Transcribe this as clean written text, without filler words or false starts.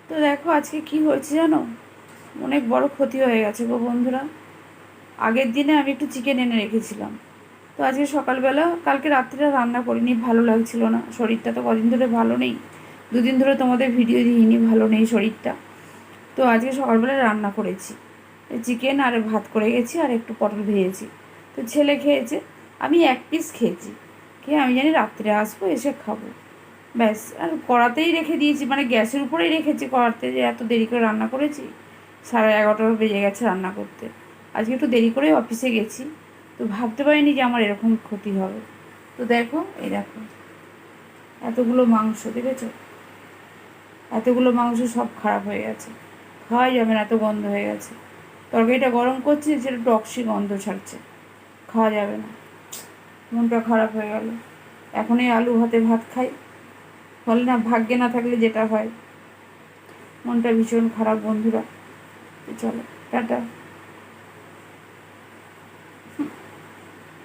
তো দেখো আজকে কি হয়েছে জানো, অনেক বড় ক্ষতি হয়ে গেছে গো বন্ধুরা। আগের দিনে আমি একটু চিকেন এনে রেখেছিলাম, তো আজকে সকালবেলা, কালকে রাত্রিটা রান্না করিনি, ভালো লাগছিল না, শরীরটা তো কদিন ধরে ভালো নেই, দুদিন ধরে তোমাদের ভিডিও দিইনি, ভালো নেই শরীরটা। তো আজকে সকালবেলা রান্না করেছি, চিকেন আর ভাত করে গেছি আর একটু পটল ভেজেছি। তো ছেলে খেয়েছে, আমি এক পিস খেয়েছি, খেয়ে আমি জানি রাত্রে আসবো এসে খাবো, ব্যাস। আর কড়াতেই রেখে দিয়েছি, মানে গ্যাসের উপরেই রেখেছি কড়াতে, যে এত দেরি করে রান্না করেছি, 11:30 বেজে গেছে রান্না করতে। আজকে একটু দেরি করেই অফিসে গেছি, তো ভাবতে পারিনি যে আমার এরকম ক্ষতি হবে। তো দেখো, এই দেখো এতগুলো মাংস, দেখেছো? এতগুলো মাংস সব খারাপ হয়ে গেছে, খাওয়াই যাবে না, এত গন্ধ হয়ে গেছে। তরকারিটা গরম করছি, সেটা টকসি গন্ধ ছাড়ছে, খাওয়া যাবে না। মনটা খারাপ হয়ে গেল। এখন এই আলু ভাতে ভাত খাই, বলে না ভাগ্যে না থাকলে যেটা হয়। মনটা ভীষণ খারাপ বন্ধুরা। চলো, টাটা।